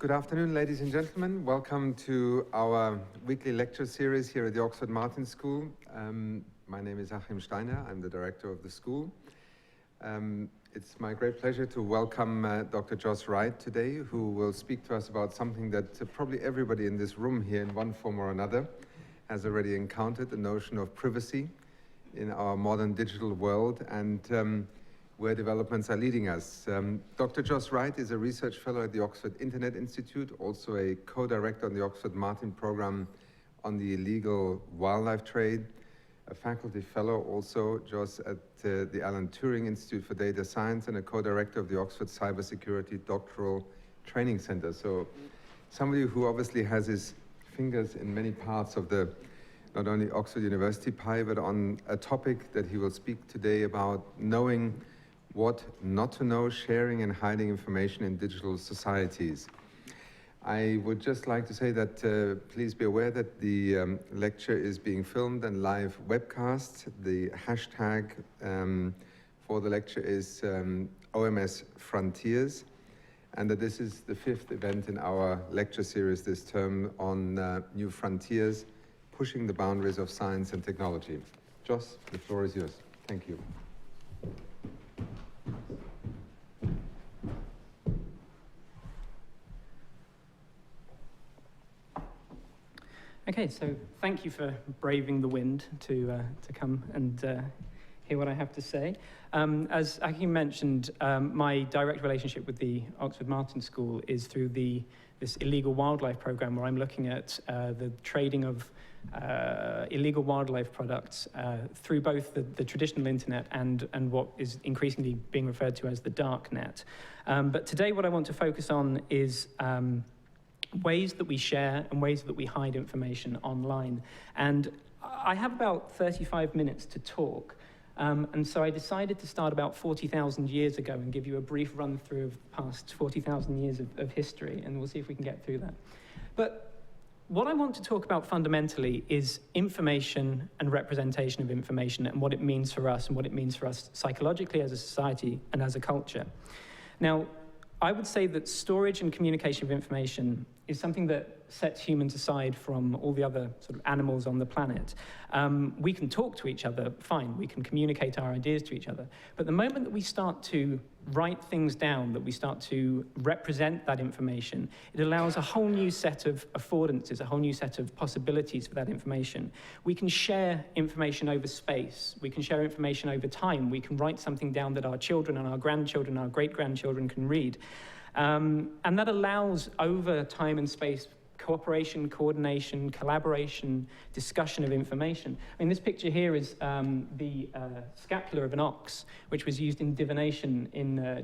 Good afternoon, ladies and gentlemen. Welcome to our weekly lecture series here at the Oxford Martin School. My name is Achim Steiner. I'm the director of the school. It's my great pleasure to welcome Dr. Joss Wright today, who will speak to us about something that probably everybody in this room here in one form or another has already encountered, the notion of privacy in our modern digital world and where developments are leading us. Dr. Joss Wright is a research fellow at the Oxford Internet Institute, also a co-director on the Oxford Martin program on the illegal wildlife trade, a faculty fellow also, Joss, at the Alan Turing Institute for Data Science, and a co-director of the Oxford Cybersecurity Doctoral Training Center. So somebody who obviously has his fingers in many parts of the not only Oxford University pie, but on a topic that he will speak today about knowing what not to know, sharing and hiding information in digital societies. I would just like to say that please be aware that the lecture is being filmed and live webcast. The hashtag for the lecture is OMS Frontiers, and that this is the 5th event in our lecture series this term on new frontiers, pushing the boundaries of science and technology. Joss, the floor is yours. Thank you. Okay, so thank you for braving the wind to come and hear what I have to say. As Achim mentioned, my direct relationship with the Oxford Martin School is through this illegal wildlife program, where I'm looking at the trading of illegal wildlife products through both the traditional internet and what is increasingly being referred to as the dark net. But today what I want to focus on is ways that we share and ways that we hide information online. And I have about 35 minutes to talk. And so I decided to start about 40,000 years ago and give you a brief run through of the past 40,000 years of history, and we'll see if we can get through that. But what I want to talk about fundamentally is information and representation of information and what it means for us and what it means for us psychologically as a society and as a culture. Now, I would say that storage and communication of information is something that sets humans aside from all the other sort of animals on the planet. We can talk to each other, fine, we can communicate our ideas to each other, but the moment that we start to write things down, that we start to represent that information, it allows a whole new set of affordances, a whole new set of possibilities for that information. We can share information over space, we can share information over time, we can write something down that our children and our grandchildren, our great-grandchildren can read. And that allows, over time and space, cooperation, coordination, collaboration, discussion of information. I mean, this picture here is the scapula of an ox, which was used in divination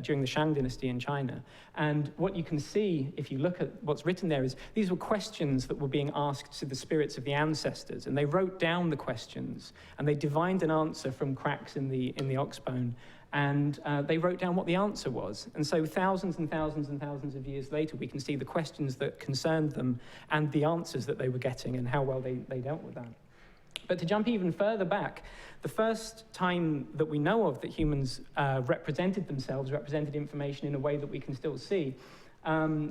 during the Shang dynasty in China. And what you can see, if you look at what's written there, is these were questions that were being asked to the spirits of the ancestors, and they wrote down the questions, and they divined an answer from cracks in the ox bone. And they wrote down what the answer was. And so thousands and thousands and thousands of years later, we can see the questions that concerned them and the answers that they were getting and how well they dealt with that. But to jump even further back, the first time that we know of that humans represented themselves, represented information in a way that we can still see,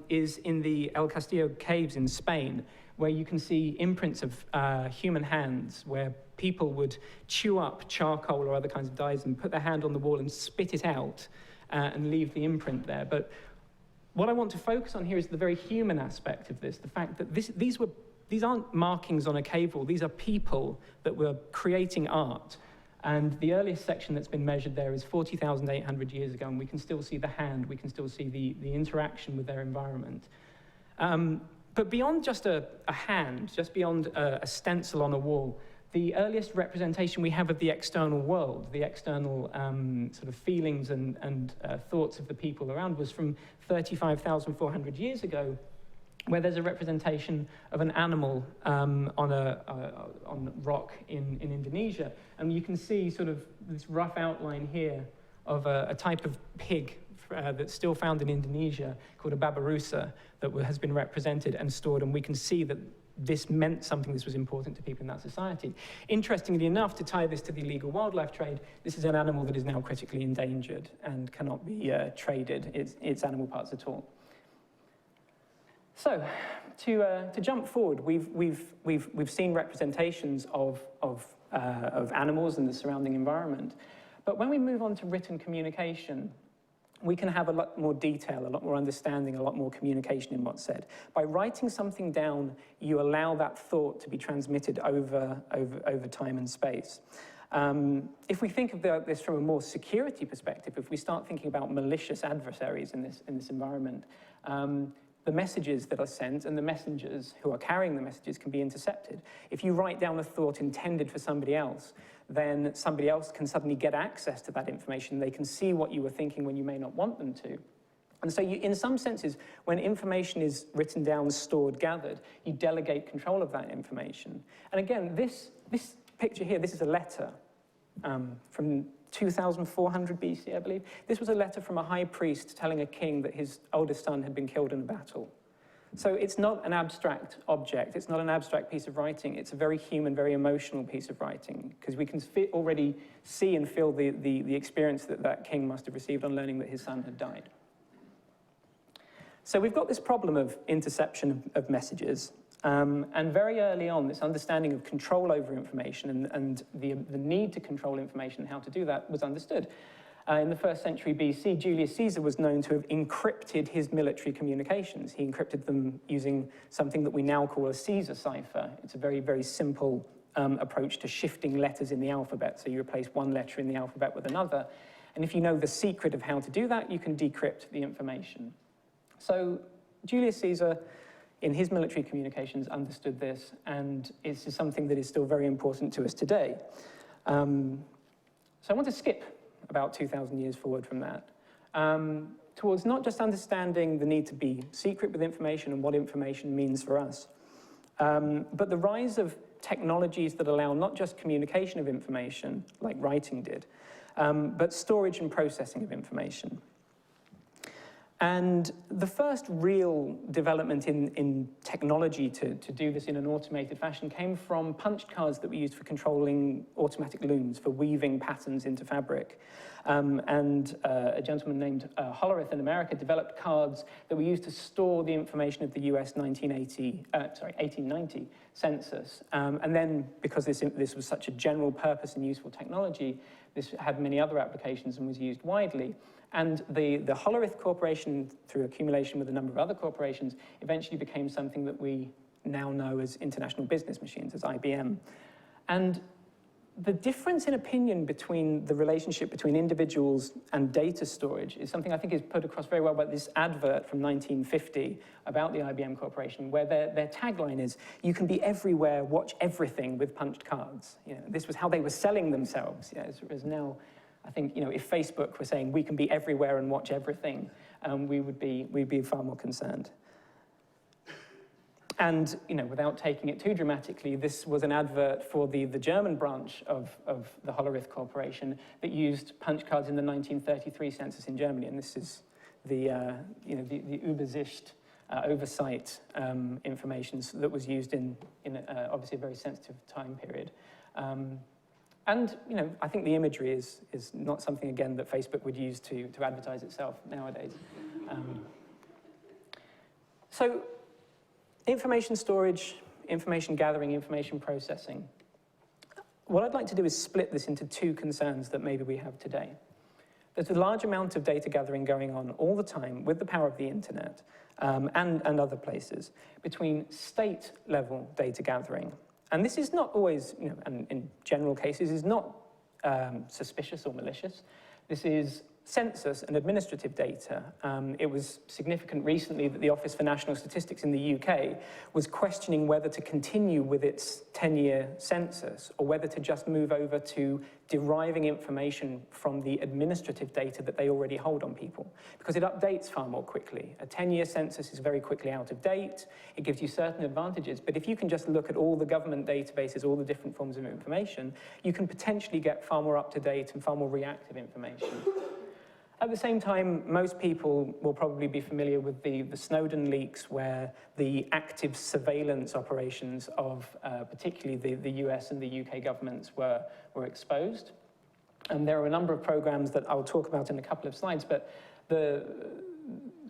is in the Castillo Caves in Spain, where you can see imprints of human hands, where people would chew up charcoal or other kinds of dyes and put their hand on the wall and spit it out and leave the imprint there. But what I want to focus on here is the very human aspect of this, the fact that these aren't markings on a cave wall, these are people that were creating art. And the earliest section that's been measured there is 40,800 years ago, and we can still see the hand, we can still see the interaction with their environment. But beyond just a hand, just beyond a stencil on a wall, the earliest representation we have of the external world, the external sort of feelings and thoughts of the people around, was from 35,400 years ago, where there's a representation of an animal on rock in Indonesia. And you can see sort of this rough outline here of a type of pig that's still found in Indonesia called a babirusa that has been represented and stored, and we can see that this meant something, this was important to people in that society. Interestingly enough, to tie this to the illegal wildlife trade, this is an animal that is now critically endangered and cannot be traded, its animal parts at all. So, to jump forward, we've seen representations of animals and the surrounding environment. But when we move on to written communication, we can have a lot more detail, a lot more understanding, a lot more communication in what's said. By writing something down, you allow that thought to be transmitted over time and space. If we think of this from a more security perspective, if we start thinking about malicious adversaries in this environment, the messages that are sent and the messengers who are carrying the messages can be intercepted. If you write down a thought intended for somebody else, then somebody else can suddenly get access to that information. They can see what you were thinking when you may not want them to. And so in some senses, when information is written down, stored, gathered, you delegate control of that information. And again, this picture here, this is a letter from 2400 BC, I believe. This was a letter from a high priest telling a king that his oldest son had been killed in a battle. So it's not an abstract object, it's not an abstract piece of writing, it's a very human, very emotional piece of writing, because we can already see and feel the experience that king must have received on learning that his son had died. So we've got this problem of interception of messages, and very early on, this understanding of control over information and the need to control information and how to do that was understood. In the 1st century BC, Julius Caesar was known to have encrypted his military communications. He encrypted them using something that we now call a Caesar cipher. It's a very, very simple approach to shifting letters in the alphabet. So you replace one letter in the alphabet with another. And if you know the secret of how to do that, you can decrypt the information. So Julius Caesar, in his military communications, understood this, and this is something that is still very important to us today. So I want to skip about 2,000 years forward from that, towards not just understanding the need to be secret with information and what information means for us, but the rise of technologies that allow not just communication of information, like writing did, but storage and processing of information. And the first real development in technology to do this in an automated fashion came from punchcards that we used for controlling automatic looms, for weaving patterns into fabric. A gentleman named Hollerith in America developed cards that were used to store the information of the US 1890 census. And then, because this was such a general purpose and useful technology, this had many other applications and was used widely. And the Hollerith Corporation, through accumulation with a number of other corporations, eventually became something that we now know as International Business Machines, as IBM. And the difference in opinion between the relationship between individuals and data storage is something I think is put across very well by this advert from 1950 about the IBM Corporation, where their tagline is, "You can be everywhere, watch everything with punched cards." You know, this was how they were selling themselves. You know, as now, I think, you know, if Facebook were saying we can be everywhere and watch everything, we'd be far more concerned. And, you know, without taking it too dramatically, this was an advert for the German branch of the Hollerith Corporation that used punch cards in the 1933 census in Germany. And this is the Übersicht, oversight information that was used in obviously a very sensitive time period. And, you know, I think the imagery is not something, again, that Facebook would use to advertise itself nowadays. So information storage, information gathering, information processing. What I'd like to do is split this into two concerns that maybe we have today. There's a large amount of data gathering going on all the time with the power of the internet and other places between state-level data gathering. And this is not always, you know, and in general cases, is not suspicious or malicious. This is census and administrative data. It was significant recently that the Office for National Statistics in the UK was questioning whether to continue with its 10-year census or whether to just move over to deriving information from the administrative data that they already hold on people, because it updates far more quickly. A 10-year census is very quickly out of date. It gives you certain advantages, but if you can just look at all the government databases, all the different forms of information, you can potentially get far more up-to-date and far more reactive information. At the same time, most people will probably be familiar with the Snowden leaks, where the active surveillance operations of particularly the US and the UK governments were exposed. And there are a number of programs that I'll talk about in a couple of slides, but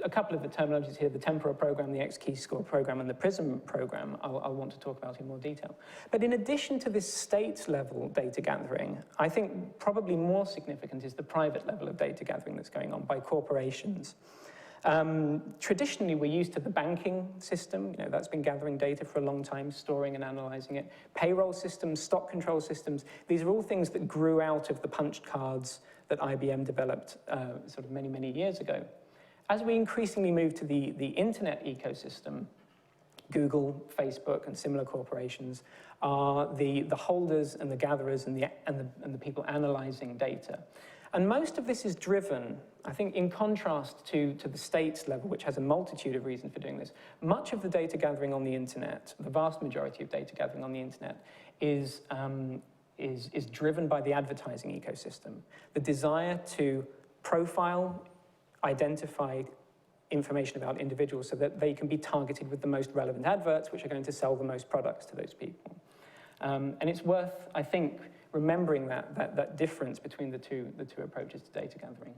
a couple of the terminologies here, the temporal program, the X-keyscore program, and the Prism program, I'll want to talk about in more detail. But in addition to this state-level data gathering, I think probably more significant is the private level of data gathering that's going on by corporations. Traditionally, we're used to the banking system. That's been gathering data for a long time, storing and analyzing it. Payroll systems, stock control systems, these are all things that grew out of the Punchcards that IBM developed sort of many, many years ago. As we increasingly move to the internet ecosystem, Google, Facebook, and similar corporations are the holders and the gatherers and the people analyzing data. And most of this is driven, I think, in contrast to the states level, which has a multitude of reasons for doing this. Much of the data gathering on the internet, the vast majority of data gathering on the internet, is driven by the advertising ecosystem. The desire to profile, identify information about individuals so that they can be targeted with the most relevant adverts, which are going to sell the most products to those people. And it's worth, I think, remembering that difference between the two approaches to data gathering.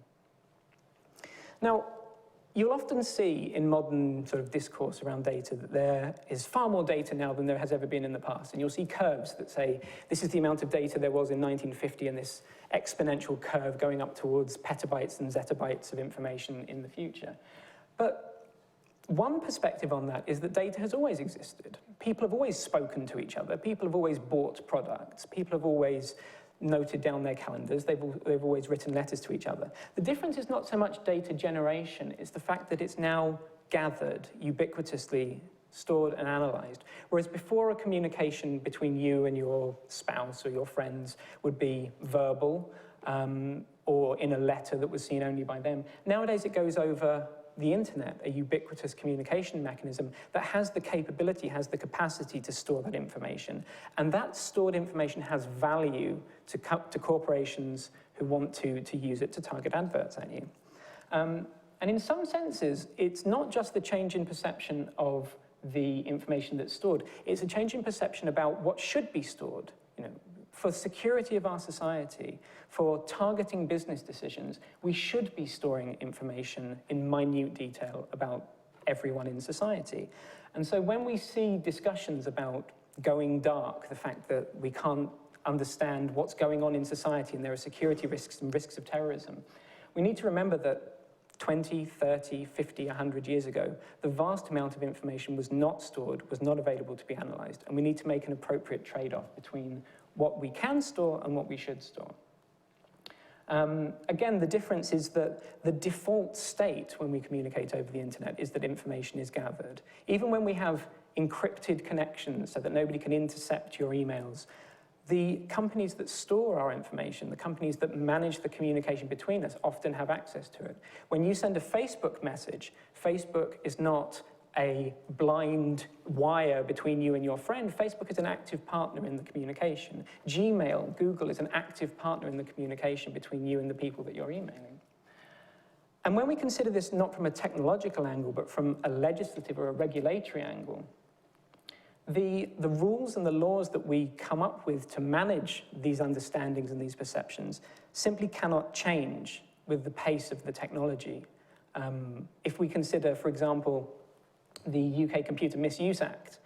Now, you'll often see in modern sort of discourse around data that there is far more data now than there has ever been in the past. And you'll see curves that say, this is the amount of data there was in 1950, and this exponential curve going up towards petabytes and zettabytes of information in the future. But one perspective on that is that data has always existed. People have always spoken to each other. People have always bought products. People have always noted down their calendars. They've always written letters to each other. The difference is not so much data generation, it's the fact that it's now gathered, ubiquitously stored and analyzed. Whereas before, a communication between you and your spouse or your friends would be verbal or in a letter that was seen only by them. Nowadays, it goes over the internet, a ubiquitous communication mechanism that has the capability, has the capacity to store that information. And that stored information has value to corporations who want to use it to target adverts at you. And in some senses, it's not just the change in perception of the information that's stored, it's a change in perception about what should be stored. For security of our society, for targeting business decisions, we should be storing information in minute detail about everyone in society. And so when we see discussions about going dark, the fact that we can't understand what's going on in society and there are security risks and risks of terrorism, we need to remember that 20, 30, 50, 100 years ago, the vast amount of information was not stored, was not available to be analyzed, and we need to make an appropriate trade-off between what we can store and what we should store. Again, the difference is that the default state when we communicate over the internet is that information is gathered. Even when we have encrypted connections so that nobody can intercept your emails, the companies that store our information, the companies that manage the communication between us, often have access to it. When you send a Facebook message, Facebook is not a blind wire between you and your friend. Facebook is an active partner in the communication. Gmail, Google is an active partner in the communication between you and the people that you're emailing. And when we consider this not from a technological angle, but from a legislative or a regulatory angle, the rules and the laws that we come up with to manage these understandings and these perceptions simply cannot change with the pace of the technology. If we consider, for example, the UK Computer Misuse Act,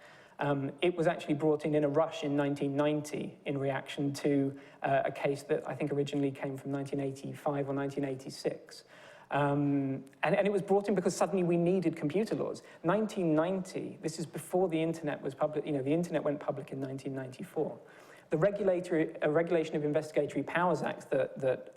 it was actually brought in a rush in 1990 in reaction to a case that I think originally came from 1985 or 1986. And it was brought in because suddenly we needed computer laws. 1990, this is before the internet was public, the internet went public in 1994. The Regulation of Investigatory Powers Act that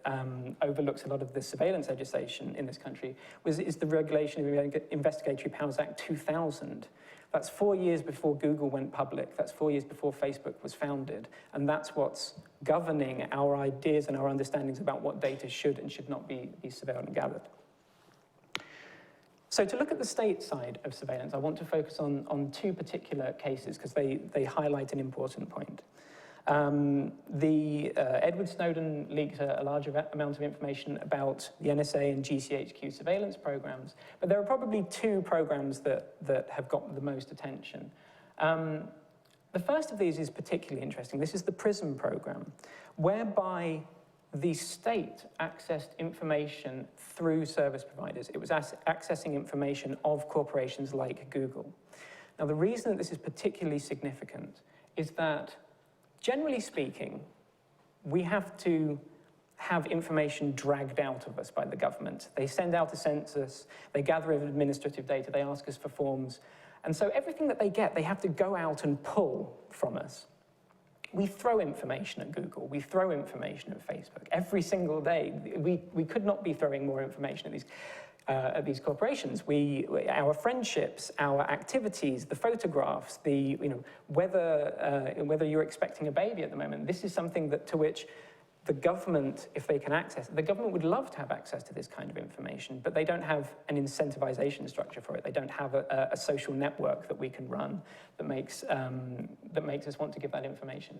overlooks a lot of the surveillance legislation in this country is the Regulation of Investigatory Powers Act 2000. That's 4 years before Google went public. That's 4 years before Facebook was founded. And that's what's governing our ideas and our understandings about what data should and should not be surveilled and gathered. So to look at the state side of surveillance, I want to focus on two particular cases because they highlight an important point. Edward Snowden leaked a large amount of information about the NSA and GCHQ surveillance programs, but there are probably two programs that have got the most attention. The first of these is particularly interesting. This is the Prism program, whereby the state accessed information through service providers. It was accessing information of corporations like Google. Now, the reason that this is particularly significant is that, generally speaking, we have to have information dragged out of us by the government. They send out a census, they gather administrative data, they ask us for forms, and so everything that they get, they have to go out and pull from us. We throw information at Google, we throw information at Facebook. Every single day, we could not be throwing more information at these corporations. Our friendships, our activities, the photographs, whether you're expecting a baby at the moment, this is something to which the government, if they can access it, the government would love to have access to this kind of information, but they don't have an incentivization structure for it. They don't have a social network that we can run that makes us want to give that information.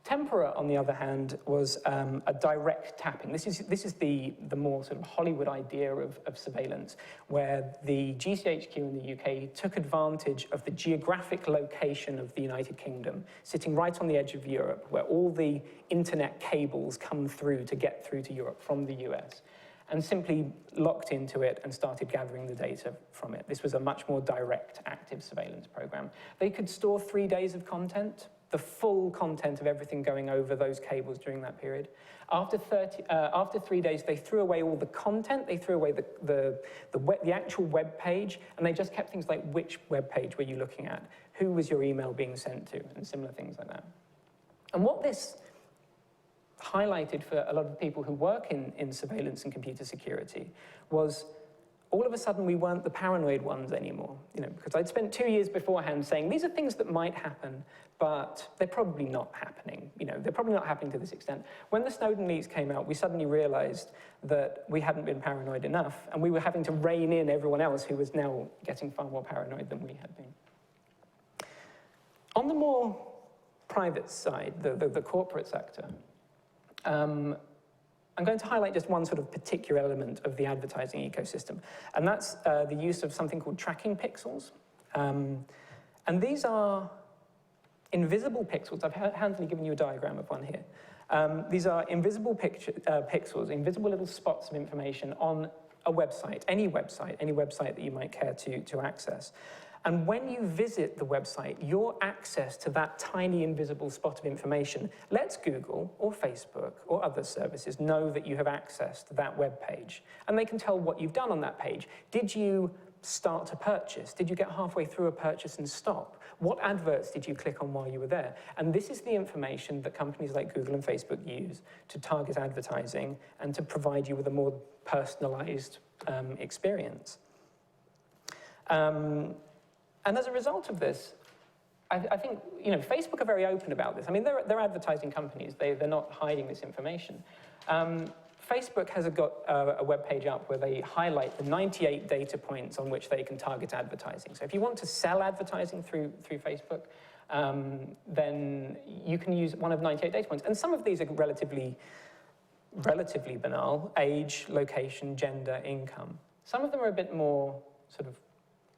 Tempora, on the other hand, was a direct tapping. This is the more sort of Hollywood idea of surveillance, where the GCHQ in the UK took advantage of the geographic location of the United Kingdom, sitting right on the edge of Europe, where all the internet cables come through to get through to Europe from the US, and simply locked into it and started gathering the data from it. This was a much more direct, active surveillance program. They could store 3 days of content, the full content of everything going over those cables during that period. After 3 days, they threw away all the content, they threw away the actual web page, and they just kept things like which web page were you looking at, who was your email being sent to, and similar things like that. And what this highlighted for a lot of people who work in surveillance and computer security was all of a sudden we weren't the paranoid ones anymore, because I'd spent 2 years beforehand saying these are things that might happen, but they're probably not happening. They're probably not happening to this extent. When the Snowden leaks came out, we suddenly realized that we hadn't been paranoid enough, and we were having to rein in everyone else who was now getting far more paranoid than we had been. On the more private side, the corporate sector, I'm going to highlight just one sort of particular element of the advertising ecosystem, and that's the use of something called tracking pixels. And these are invisible pixels. I've handily given you a diagram of one here. These are invisible pixels, invisible little spots of information on a website, any website that you might care to access. And when you visit the website, your access to that tiny invisible spot of information lets Google or Facebook or other services know that you have access to that web page. And they can tell what you've done on that page. Did you start a purchase? Did you get halfway through a purchase and stop? What adverts did you click on while you were there? And this is the information that companies like Google and Facebook use to target advertising and to provide you with a more personalized experience. And as a result of this, I think, Facebook are very open about this. I mean, they're advertising companies. They're not hiding this information. Facebook has got a web page up where they highlight the 98 data points on which they can target advertising. So if you want to sell advertising through Facebook, then you can use one of 98 data points. And some of these are relatively banal: age, location, gender, income. Some of them are a bit more sort of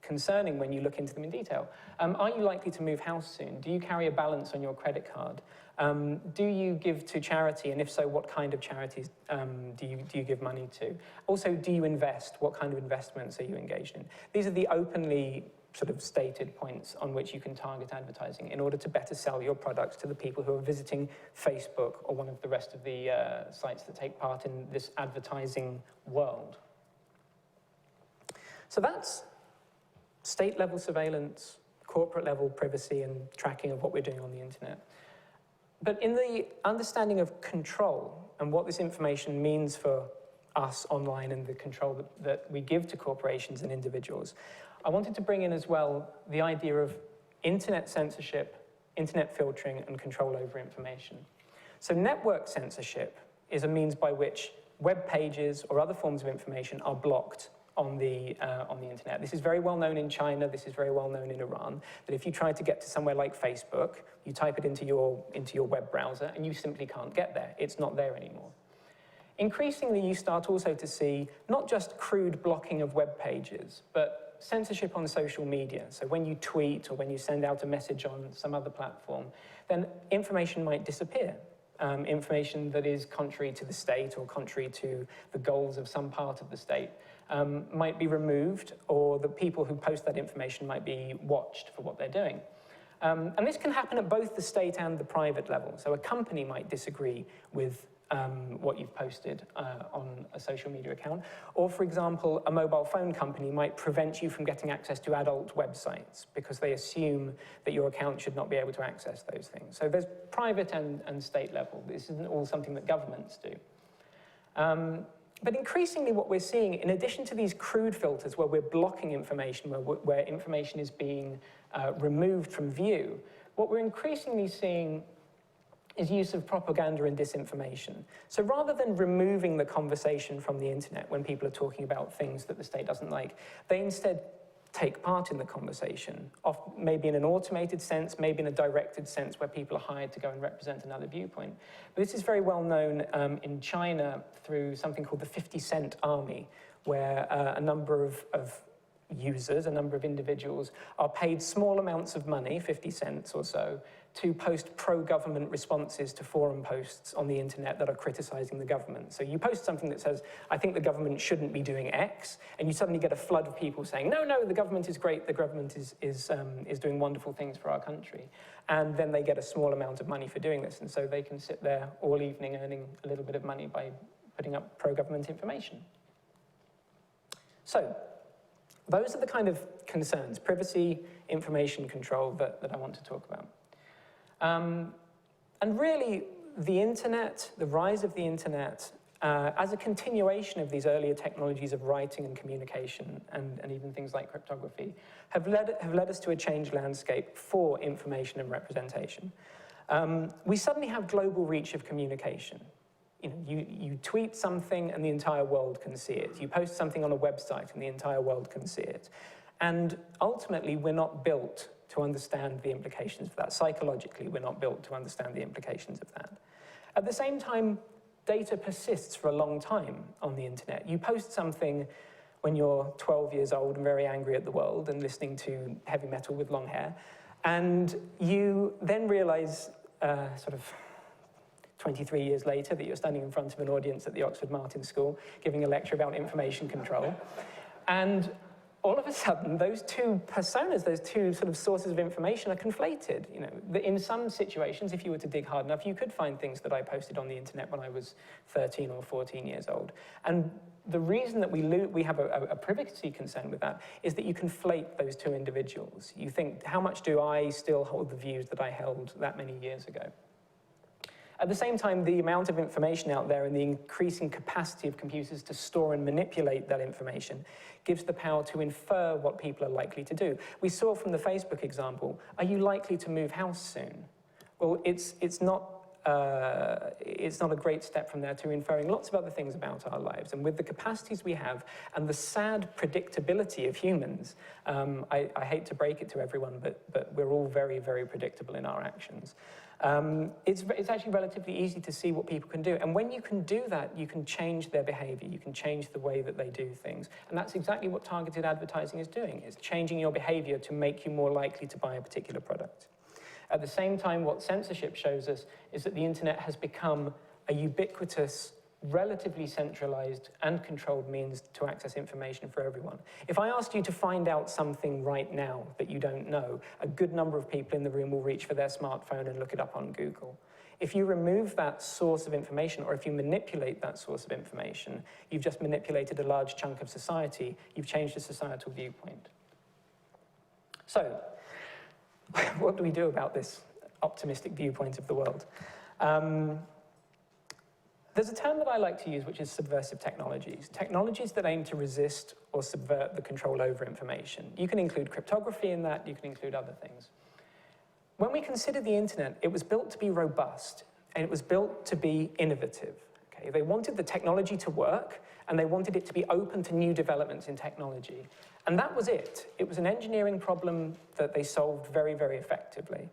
concerning when you look into them in detail. Are you likely to move house soon? Do you carry a balance on your credit card? Do you give to charity? And if so, what kind of charities do you give money to? Also, do you invest? What kind of investments are you engaged in? These are the openly sort of stated points on which you can target advertising in order to better sell your products to the people who are visiting Facebook or one of the rest of the sites that take part in this advertising world. So that's state-level surveillance, corporate-level privacy and tracking of what we're doing on the internet. But in the understanding of control and what this information means for us online and the control that we give to corporations and individuals, I wanted to bring in as well the idea of internet censorship, internet filtering, and control over information. So network censorship is a means by which web pages or other forms of information are blocked on the internet. This is very well known in China, this is very well known in Iran, that if you try to get to somewhere like Facebook, you type it into your web browser and you simply can't get there. It's not there anymore. Increasingly, you start also to see not just crude blocking of web pages, but censorship on social media. So when you tweet or when you send out a message on some other platform, then information might disappear. information that is contrary to the state or contrary to the goals of some part of the state might be removed, or the people who post that information might be watched for what they're doing. And this can happen at both the state and the private level. So a company might disagree with what you've posted on a social media account. Or, for example, a mobile phone company might prevent you from getting access to adult websites because they assume that your account should not be able to access those things. So there's private and state level. This isn't all something that governments do. But increasingly what we're seeing, in addition to these crude filters where we're blocking information, where information is being removed from view, what we're increasingly seeing is use of propaganda and disinformation. So rather than removing the conversation from the internet when people are talking about things that the state doesn't like, they instead take part in the conversation, maybe in an automated sense, maybe in a directed sense where people are hired to go and represent another viewpoint. But this is very well known in China through something called the 50-cent army, where a number of users, a number of individuals, are paid small amounts of money, 50 cents or so, to post pro-government responses to forum posts on the internet that are criticizing the government. So you post something that says, I think the government shouldn't be doing X, and you suddenly get a flood of people saying, no, no, the government is great, the government is doing wonderful things for our country. And then they get a small amount of money for doing this, and so they can sit there all evening earning a little bit of money by putting up pro-government information. So, those are the kind of concerns, privacy, information control, that I want to talk about. And really, the internet, the rise of the internet, as a continuation of these earlier technologies of writing and communication, and even things like cryptography, have led us to a changed landscape for information and representation. We suddenly have global reach of communication. You tweet something and the entire world can see it. You post something on a website and the entire world can see it. And ultimately, we're not built to understand the implications of that. Psychologically, we're not built to understand the implications of that. At the same time, data persists for a long time on the internet. You post something when you're 12 years old and very angry at the world and listening to heavy metal with long hair, and you then realize, sort of 23 years later, that you're standing in front of an audience at the Oxford Martin School giving a lecture about information control. And all of a sudden, those two personas, those two sort of sources of information are conflated. In some situations, if you were to dig hard enough, you could find things that I posted on the internet when I was 13 or 14 years old. And the reason that we have a privacy concern with that is that you conflate those two individuals. You think, how much do I still hold the views that I held that many years ago? At the same time, the amount of information out there and the increasing capacity of computers to store and manipulate that information gives the power to infer what people are likely to do. We saw from the Facebook example, are you likely to move house soon? Well, it's not a great step from there to inferring lots of other things about our lives. And with the capacities we have and the sad predictability of humans, I hate to break it to everyone, but we're all very, very predictable in our actions. It's actually relatively easy to see what people can do. And when you can do that, you can change their behavior. You can change the way that they do things. And that's exactly what targeted advertising is doing. It's changing your behavior to make you more likely to buy a particular product. At the same time, what censorship shows us is that the internet has become a ubiquitous, relatively centralized and controlled means to access information for everyone. If I asked you to find out something right now that you don't know, a good number of people in the room will reach for their smartphone and look it up on Google. If you remove that source of information, or if you manipulate that source of information, you've just manipulated a large chunk of society. You've changed the societal viewpoint. So, what do we do about this optimistic viewpoint of the world? There's a term that I like to use, which is subversive technologies. Technologies that aim to resist or subvert the control over information. You can include cryptography in that, you can include other things. When we consider the internet, it was built to be robust, and it was built to be innovative. Okay? They wanted the technology to work, and they wanted it to be open to new developments in technology. And that was it. It was an engineering problem that they solved very, very effectively.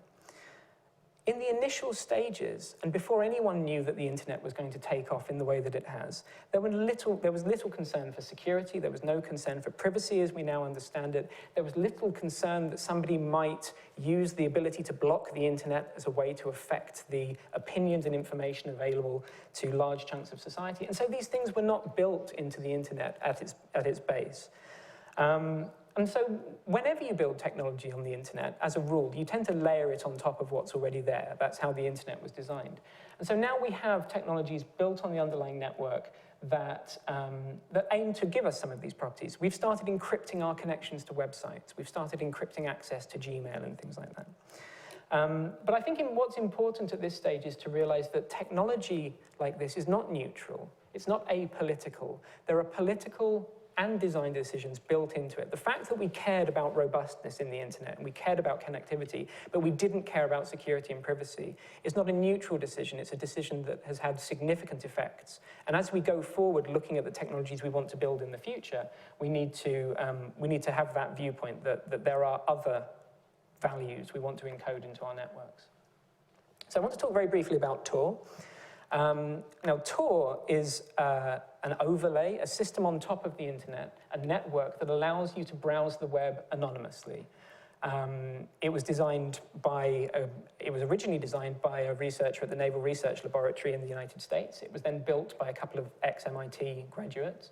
in the initial stages, and before anyone knew that the internet was going to take off in the way that it has, there was little concern for security, there was no concern for privacy as we now understand it, there was little concern that somebody might use the ability to block the internet as a way to affect the opinions and information available to large chunks of society. And so these things were not built into the internet at its base. And so whenever you build technology on the internet, as a rule, you tend to layer it on top of what's already there. That's how the internet was designed. And so now we have technologies built on the underlying network that aim to give us some of these properties. We've started encrypting our connections to websites. We've started encrypting access to Gmail and things like that. But I think what's important at this stage is to realize that technology like this is not neutral. It's not apolitical. There are political and design decisions built into it. The fact that we cared about robustness in the internet and we cared about connectivity, but we didn't care about security and privacy, is not a neutral decision. It's a decision that has had significant effects. And as we go forward looking at the technologies we want to build in the future, we need to have that viewpoint that there are other values we want to encode into our networks. So I want to talk very briefly about Tor. Now, Tor is an overlay, a system on top of the internet, a network that allows you to browse the web anonymously. It was originally designed by a researcher at the Naval Research Laboratory in the United States. It was then built by a couple of ex-MIT graduates.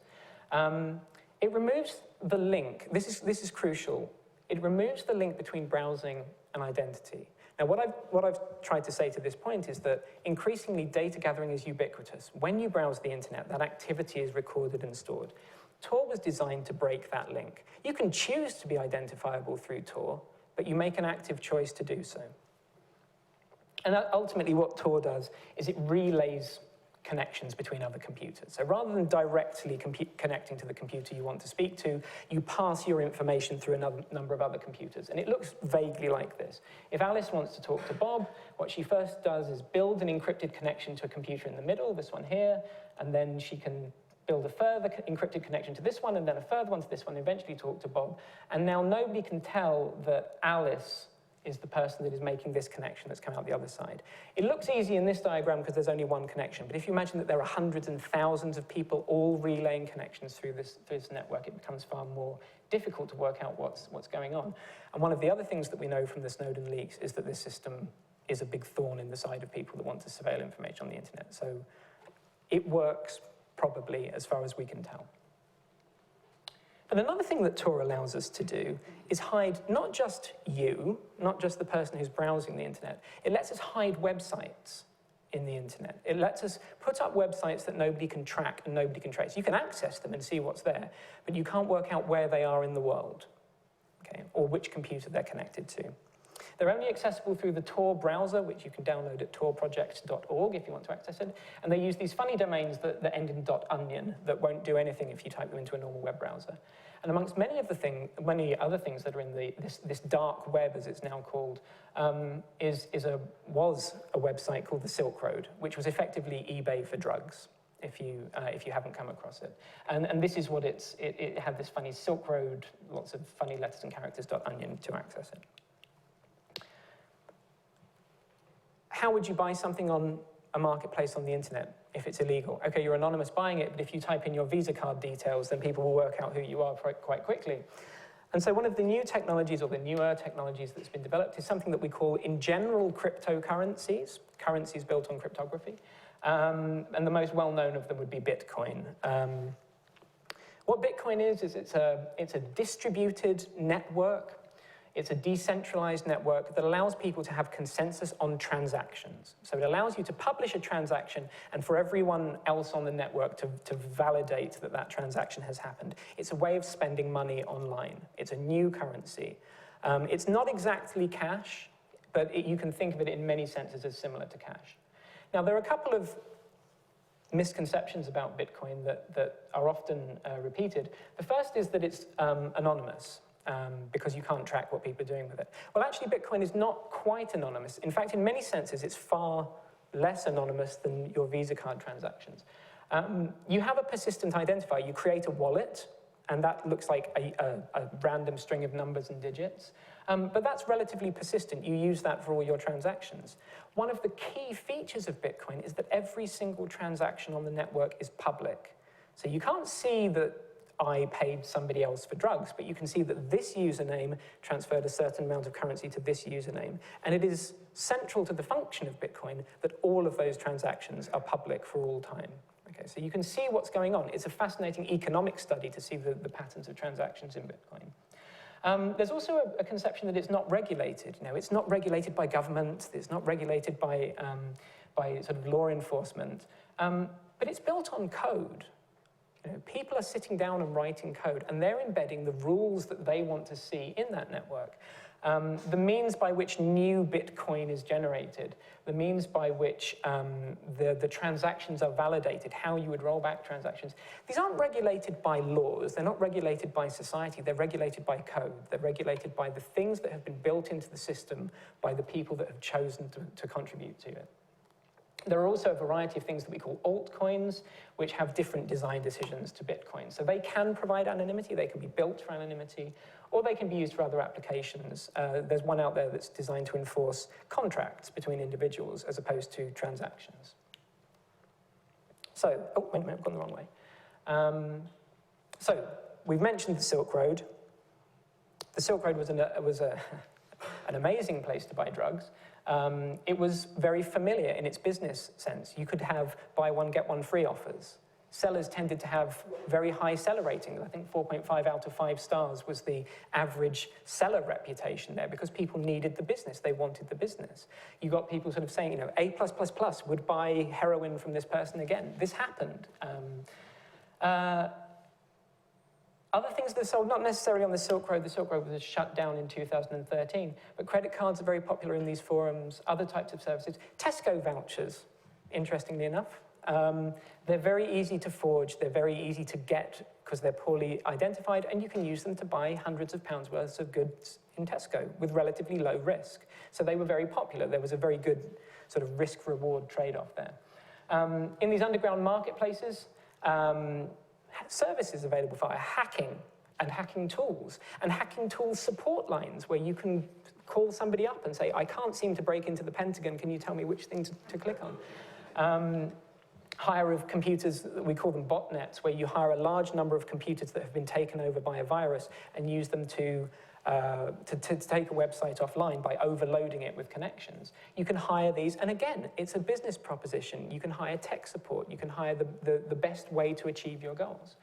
It removes the link. This is crucial. It removes the link between browsing and identity. Now, what I've tried to say to this point is that increasingly data gathering is ubiquitous. When you browse the internet, that activity is recorded and stored. Tor was designed to break that link. You can choose to be identifiable through Tor, but you make an active choice to do so. And ultimately what Tor does is it relays connections between other computers. So rather than directly connecting to the computer you want to speak to, you pass your information through a number of other computers. And it looks vaguely like this. If Alice wants to talk to Bob, what she first does is build an encrypted connection to a computer in the middle, this one here, and then she can build a further encrypted connection to this one, and then a further one to this one, and eventually talk to Bob. And now nobody can tell that Alice is the person that is making this connection that's come out the other side. It looks easy in this diagram because there's only one connection, but if you imagine that there are hundreds and thousands of people all relaying connections through this network, it becomes far more difficult to work out what's going on. And one of the other things that we know from the Snowden leaks is that this system is a big thorn in the side of people that want to surveil information on the internet. So it works probably as far as we can tell. But another thing that Tor allows us to do is hide not just you, not just the person who's browsing the internet. It lets us hide websites in the internet. It lets us put up websites that nobody can track and nobody can trace. You can access them and see what's there, but you can't work out where they are in the world, okay, or which computer they're connected to. They're only accessible through the Tor browser, which you can download at torproject.org if you want to access it. And they use these funny domains that end in .onion that won't do anything if you type them into a normal web browser. And amongst many other things that are in this dark web, as it's now called, was a website called the Silk Road, which was effectively eBay for drugs, if you haven't come across it. And this is what it had this funny Silk Road, lots of funny letters and characters, .onion to access it. How would you buy something on a marketplace on the internet if it's illegal? Okay, you're anonymous buying it, but if you type in your Visa card details, then people will work out who you are quite quickly. And so one of the new technologies, or the newer technologies that's been developed, is something that we call, in general, cryptocurrencies, currencies built on cryptography. And the most well-known of them would be Bitcoin. What Bitcoin is it's a distributed network. It's a decentralized network that allows people to have consensus on transactions. So it allows you to publish a transaction and for everyone else on the network to validate that that transaction has happened. It's a way of spending money online. It's a new currency. It's not exactly cash, but you can think of it in many senses as similar to cash. Now, there are a couple of misconceptions about Bitcoin that are often repeated. The first is that it's anonymous. Because you can't track what people are doing with it. Well, actually, Bitcoin is not quite anonymous. In fact, in many senses, it's far less anonymous than your Visa card transactions. You have a persistent identifier. You create a wallet, and that looks like a random string of numbers and digits. But that's relatively persistent. You use that for all your transactions. One of the key features of Bitcoin is that every single transaction on the network is public. So you can't see that I paid somebody else for drugs, but you can see that this username transferred a certain amount of currency to this username. And it is central to the function of Bitcoin that all of those transactions are public for all time. Okay, so you can see what's going on. It's a fascinating economic study to see the patterns of transactions in Bitcoin. There's also a conception that it's not regulated. You know, it's not regulated by government. It's not regulated by sort of law enforcement. But it's built on code. You know, people are sitting down and writing code, and they're embedding the rules that they want to see in that network. The means by which new Bitcoin is generated, the means by which the transactions are validated, how you would roll back transactions. These aren't regulated by laws. They're not regulated by society. They're regulated by code. They're regulated by the things that have been built into the system by the people that have chosen to contribute to it. There are also a variety of things that we call altcoins, which have different design decisions to Bitcoin. So they can provide anonymity, they can be built for anonymity, or they can be used for other applications. There's one out there that's designed to enforce contracts between individuals as opposed to transactions. So, oh, wait a minute, I've gone the wrong way. So we've mentioned the Silk Road. The Silk Road was an amazing place to buy drugs. It was very familiar in its business sense. You could have buy one, get one free offers. Sellers tended to have very high seller ratings. I think 4.5 out of 5 stars was the average seller reputation there because people needed the business. They wanted the business. You got people sort of saying, you know, A+++ would buy heroin from this person again. This happened. Other things that are sold, not necessarily on the Silk Road was shut down in 2013, but credit cards are very popular in these forums, other types of services. Tesco vouchers, interestingly enough. They're very easy to forge, they're very easy to get because they're poorly identified, and you can use them to buy hundreds of pounds worth of goods in Tesco with relatively low risk. So they were very popular. There was a very good sort of risk-reward trade-off there. In these underground marketplaces, services available via hacking and hacking tools support lines where you can call somebody up and say, I can't seem to break into the Pentagon, can you tell me which thing to click on? Hire of computers, we call them botnets, where you hire a large number of computers that have been taken over by a virus and use them to take a website offline by overloading it with connections. You can hire these, and again, it's a business proposition. You can hire tech support. You can hire the best way to achieve your goals.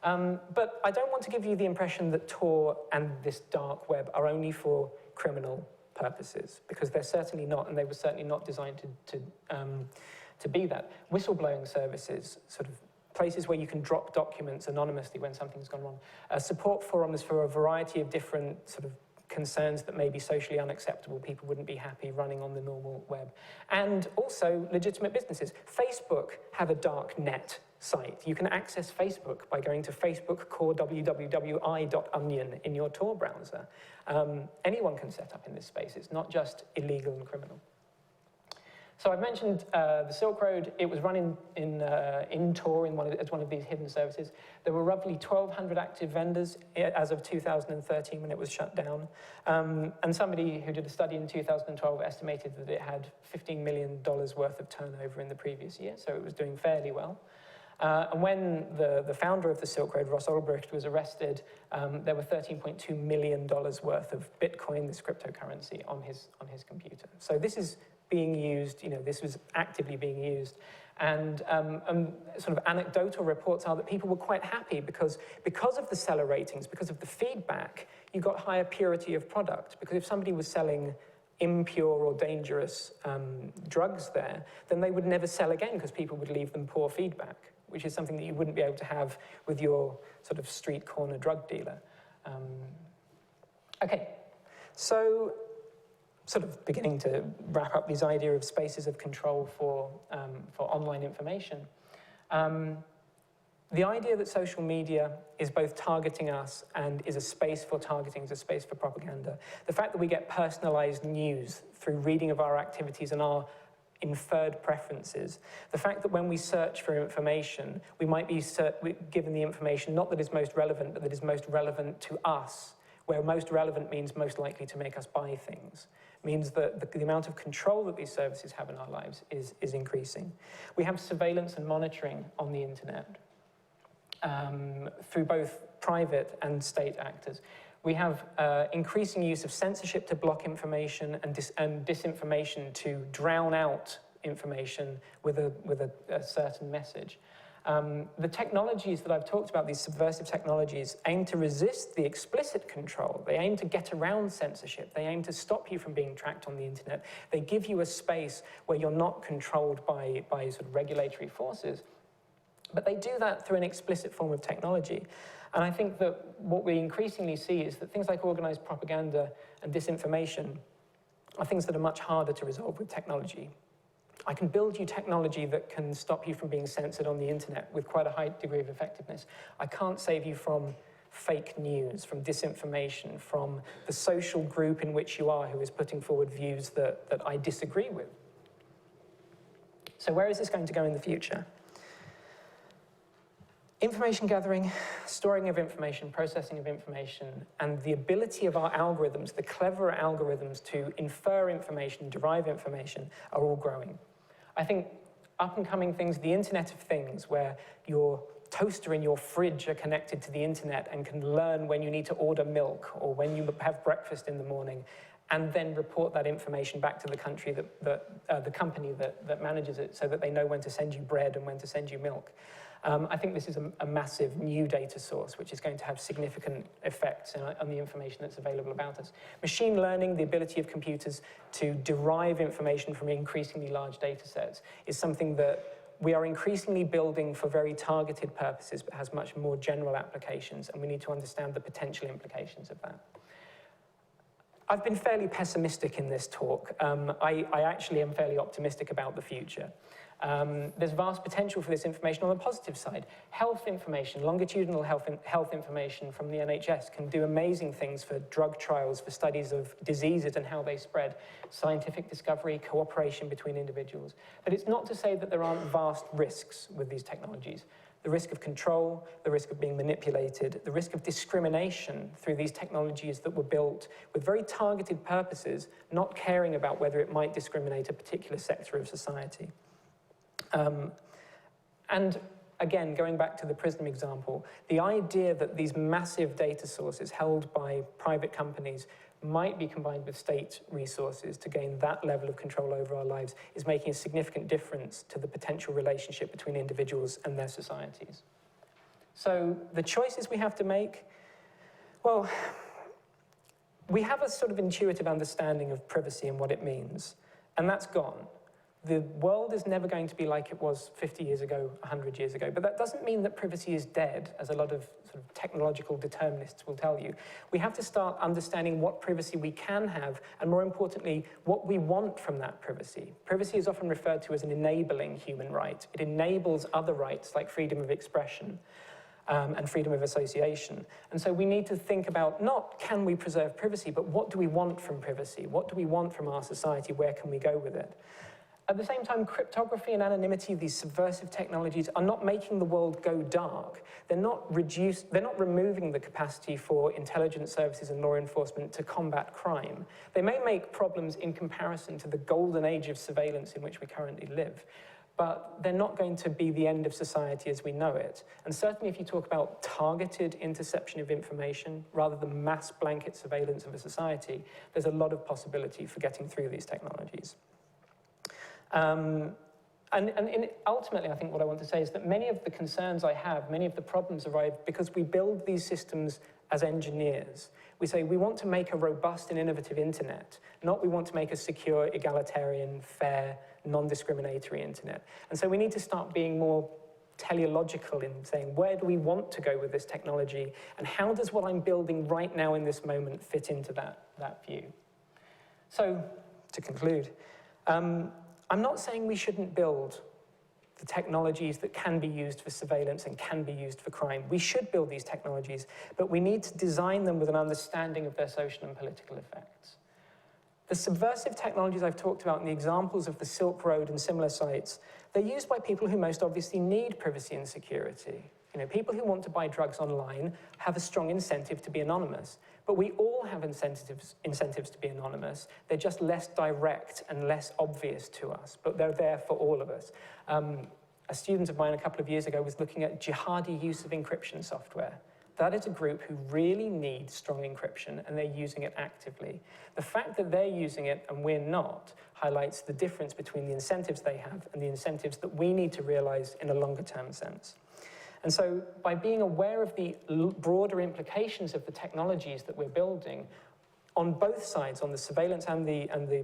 But I don't want to give you the impression that Tor and this dark web are only for criminal purposes, because they're certainly not, and they were certainly not designed to be that. Whistleblowing services, sort of places where you can drop documents anonymously when something's gone wrong. Support forums for a variety of different sort of concerns that may be socially unacceptable. People wouldn't be happy running on the normal web. And also legitimate businesses. Facebook have a dark net site. You can access Facebook by going to Facebook core www.i.onion in your Tor browser. Anyone can set up in this space. It's not just illegal and criminal. So I've mentioned the Silk Road. It was run in Tor as one of these hidden services. There were roughly 1,200 active vendors as of 2013 when it was shut down. And somebody who did a study in 2012 estimated that it had $15 million worth of turnover in the previous year, so it was doing fairly well. And when the founder of the Silk Road, Ross Ulbricht, was arrested, there were $13.2 million worth of Bitcoin, this cryptocurrency, on his computer. So this is being used, you know, this was actively being used. And sort of anecdotal reports are that people were quite happy because of the seller ratings, because of the feedback, you got higher purity of product. Because if somebody was selling impure or dangerous drugs there, then they would never sell again because people would leave them poor feedback, which is something that you wouldn't be able to have with your sort of street corner drug dealer. Okay, so sort of beginning to wrap up this idea of spaces of control for online information. The idea that social media is both targeting us and is a space for targeting, is a space for propaganda. The fact that we get personalized news through reading of our activities and our inferred preferences. The fact that when we search for information, we might be given the information not that is most relevant, but that is most relevant to us, where most relevant means most likely to make us buy things, means that the amount of control that these services have in our lives is increasing. We have surveillance and monitoring on the internet through both private and state actors. We have increasing use of censorship to block information and disinformation to drown out information with a certain message. The technologies that I've talked about, these subversive technologies, aim to resist the explicit control. They aim to get around censorship. They aim to stop you from being tracked on the internet. They give you a space where you're not controlled by sort of regulatory forces. But they do that through an explicit form of technology. And I think that what we increasingly see is that things like organized propaganda and disinformation are things that are much harder to resolve with technology. I can build you technology that can stop you from being censored on the internet with quite a high degree of effectiveness. I can't save you from fake news, from disinformation, from the social group in which you are who is putting forward views that I disagree with. So where is this going to go in the future? Information gathering, storing of information, processing of information, and the ability of our algorithms, the cleverer algorithms to infer information, derive information, are all growing. I think up-and-coming things, the Internet of Things, where your toaster and your fridge are connected to the internet and can learn when you need to order milk or when you have breakfast in the morning, and then report that information back to the country the company that manages it, so that they know when to send you bread and when to send you milk. I think this is a massive new data source which is going to have significant effects on the information that's available about us. Machine learning, the ability of computers to derive information from increasingly large data sets, is something that we are increasingly building for very targeted purposes, but has much more general applications, and we need to understand the potential implications of that. I've been fairly pessimistic in this talk. I actually am fairly optimistic about the future. There's vast potential for this information on the positive side. Health information, longitudinal health information from the NHS can do amazing things for drug trials, for studies of diseases and how they spread, scientific discovery, cooperation between individuals. But it's not to say that there aren't vast risks with these technologies. The risk of control, the risk of being manipulated, the risk of discrimination through these technologies that were built with very targeted purposes, not caring about whether it might discriminate a particular sector of society. And again, going back to the Prism example, the idea that these massive data sources held by private companies might be combined with state resources to gain that level of control over our lives is making a significant difference to the potential relationship between individuals and their societies. So the choices we have to make, well, we have a sort of intuitive understanding of privacy and what it means, and that's gone. The world is never going to be like it was 50 years ago, 100 years ago, but that doesn't mean that privacy is dead, as a lot of sort of technological determinists will tell you. We have to start understanding what privacy we can have, and more importantly, what we want from that privacy. Privacy is often referred to as an enabling human right. It enables other rights like freedom of expression and freedom of association. And so we need to think about not can we preserve privacy, but what do we want from privacy? What do we want from our society? Where can we go with it? At the same time, cryptography and anonymity, these subversive technologies, are not making the world go dark. They're not removing the capacity for intelligence services and law enforcement to combat crime. They may make problems in comparison to the golden age of surveillance in which we currently live, but they're not going to be the end of society as we know it. And certainly if you talk about targeted interception of information rather than mass blanket surveillance of a society, there's a lot of possibility for getting through these technologies. Ultimately, I think what I want to say is that many of the concerns I have, many of the problems arise because we build these systems as engineers. We say we want to make a robust and innovative internet, not we want to make a secure, egalitarian, fair, non-discriminatory internet. And so we need to start being more teleological in saying, where do we want to go with this technology, and how does what I'm building right now in this moment fit into that view? So, to conclude, I'm not saying we shouldn't build the technologies that can be used for surveillance and can be used for crime. We should build these technologies, but we need to design them with an understanding of their social and political effects. The subversive technologies I've talked about and the examples of the Silk Road and similar sites, they're used by people who most obviously need privacy and security. People who want to buy drugs online have a strong incentive to be anonymous. But we all have incentives to be anonymous. They're just less direct and less obvious to us, but they're there for all of us. A student of mine a couple of years ago was looking at jihadi use of encryption software. That is a group who really need strong encryption, and they're using it actively. The fact that they're using it and we're not highlights the difference between the incentives they have and the incentives that we need to realize in a longer-term sense. And so by being aware of the broader implications of the technologies that we're building on both sides, on the surveillance and the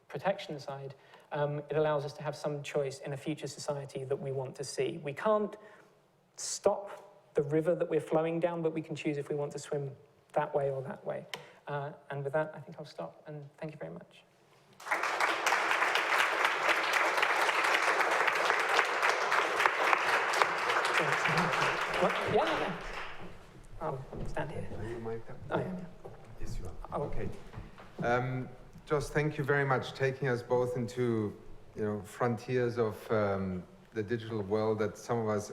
protection side, it allows us to have some choice in a future society that we want to see. We can't stop the river that we're flowing down, but we can choose if we want to swim that way or that way. And with that, I think I'll stop, and thank you very much. Yeah. I'll stand here. Are you mic'd up? I am. Yes, you are. Oh. Okay. Joss, thank you very much, taking us both into frontiers of the digital world that some of us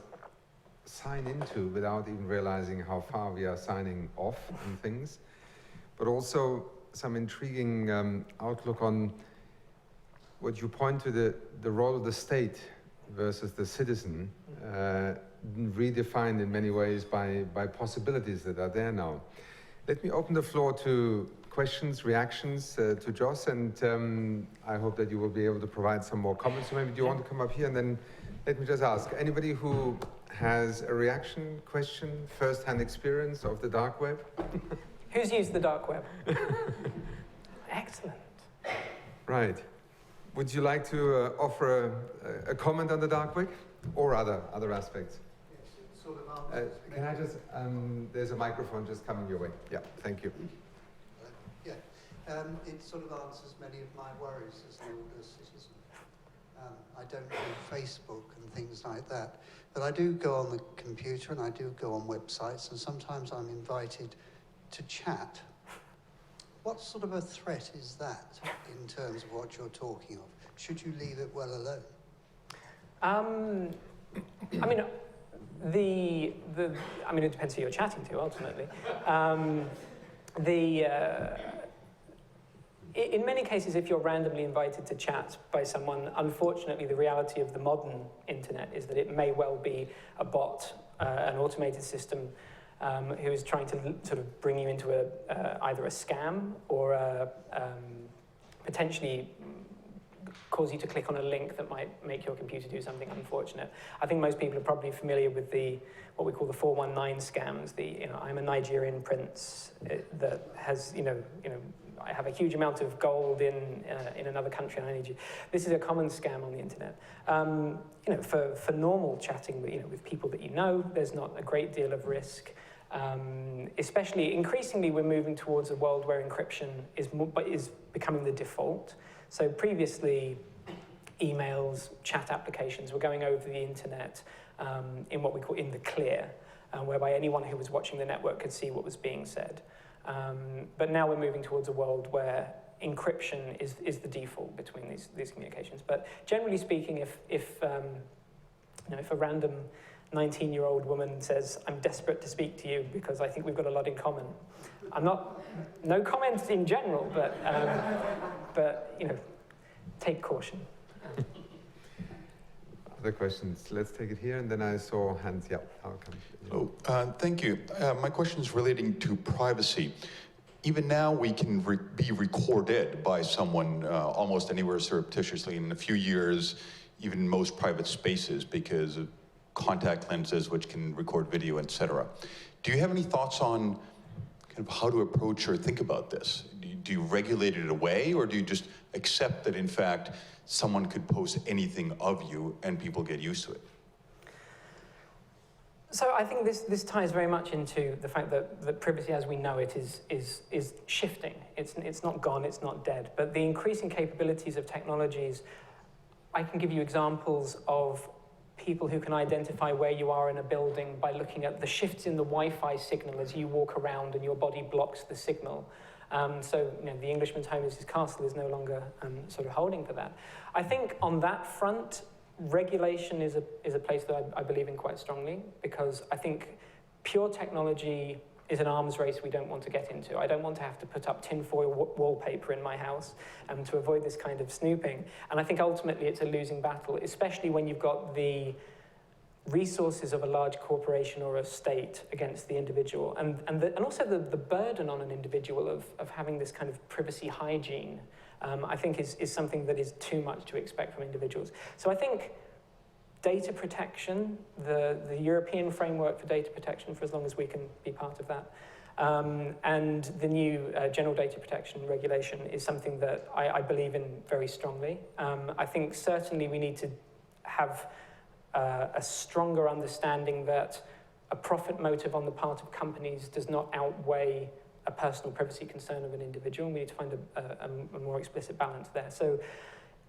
sign into without even realizing how far we are signing off on things, but also some intriguing outlook on what you point to the role of the state versus the citizen, redefined in many ways by possibilities that are there now. Let me open the floor to questions, reactions to Joss, and I hope that you will be able to provide some more comments. So maybe do you want to come up here, and then let me just ask, anybody who has a reaction, question, first-hand experience of the dark web? Who's used the dark web? Excellent. Right. Would you like to offer a comment on the dark web or other aspects? Yes, it sort of answers. Can I just, there's a microphone just coming your way. Yeah, thank you. It sort of answers many of my worries as an older citizen. I don't do Facebook and things like that, but I do go on the computer and I do go on websites, and sometimes I'm invited to chat. What sort of a threat is that in terms of what you're talking of? Should you leave it well alone? I mean, it depends who you're chatting to, ultimately. In many cases, if you're randomly invited to chat by someone, unfortunately, the reality of the modern internet is that it may well be a bot, an automated system, who is trying to sort of bring you into either a scam or potentially cause you to click on a link that might make your computer do something unfortunate. I think most people are probably familiar with what we call the 419 scams. I'm a Nigerian prince that has, I have a huge amount of gold in another country and I need you. This is a common scam on the internet. For normal chatting with people that you know, there's not a great deal of risk. Especially, increasingly, we're moving towards a world where encryption is becoming the default. So previously, emails, chat applications were going over the internet in what we call in the clear, whereby anyone who was watching the network could see what was being said. But now we're moving towards a world where encryption is the default between these communications. But generally speaking, if a random 19-year-old woman says, "I'm desperate to speak to you because I think we've got a lot in common," no comments in general, but take caution. Other questions? Let's take it here, and then I saw hands. Yeah, I'll come. Thank you. My question is relating to privacy. Even now, we can be recorded by someone almost anywhere surreptitiously. In a few years, even in most private spaces, because of contact lenses which can record video, etc. Do you have any thoughts on kind of how to approach or think about this? Do you regulate it away, or do you just accept that in fact someone could post anything of you and people get used to it? So I think this ties very much into the fact that privacy as we know it is shifting. It's not gone, it's not dead, but the increasing capabilities of technologies, I can give you examples of people who can identify where you are in a building by looking at the shifts in the Wi-Fi signal as you walk around and your body blocks the signal. So the Englishman's home is his castle is no longer sort of holding for that. I think on that front, regulation is a place that I believe in quite strongly, because I think pure technology is an arms race we don't want to get into. I don't want to have to put up tinfoil wallpaper in my house to avoid this kind of snooping. And I think ultimately it's a losing battle, especially when you've got the resources of a large corporation or a state against the individual. And also the burden on an individual of having this kind of privacy hygiene, I think is something that is too much to expect from individuals. So I think data protection, the European framework for data protection, for as long as we can be part of that, and the new general data protection regulation is something that I believe in very strongly. I think certainly we need to have a stronger understanding that a profit motive on the part of companies does not outweigh a personal privacy concern of an individual. We need to find a more explicit balance there. So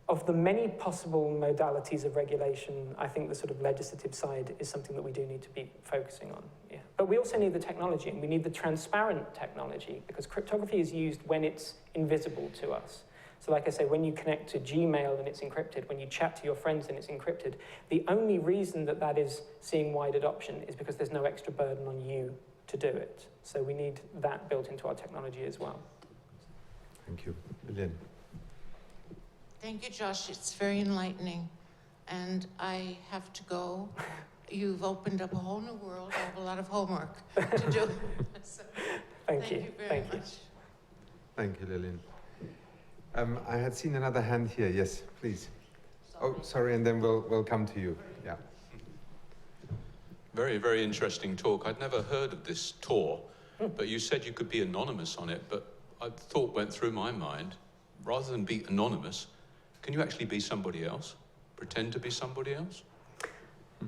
of the many possible modalities of regulation, I think the sort of legislative side is something that we do need to be focusing on. Yeah. But we also need the technology, and we need the transparent technology, because cryptography is used when it's invisible to us. So like I say, when you connect to Gmail and it's encrypted, when you chat to your friends and it's encrypted, the only reason that that is seeing wide adoption is because there's no extra burden on you to do it. So we need that built into our technology as well. Thank you. Lynn. Thank you, Josh. It's very enlightening. And I have to go. You've opened up a whole new world. I have a lot of homework to do. So, thank you very much. Thank you, Lillian. I had seen another hand here. Yes, please. Sorry. Oh, sorry, and then we'll come to you. Yeah. Very, very interesting talk. I'd never heard of this Tor, but you said you could be anonymous on it, but a thought went through my mind, rather than be anonymous, can you actually be somebody else? Pretend to be somebody else?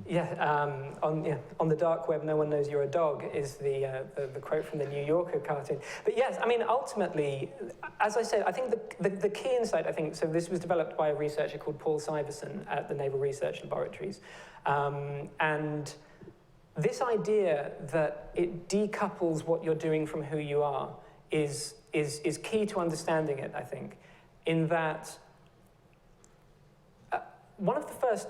Yeah, on the dark web, no one knows you're a dog is the quote from the New Yorker cartoon. But yes, I mean, ultimately, as I said, I think the key insight, I think, so this was developed by a researcher called Paul Syverson at the Naval Research Laboratories. And this idea that it decouples what you're doing from who you are is key to understanding it, I think, in that one of the first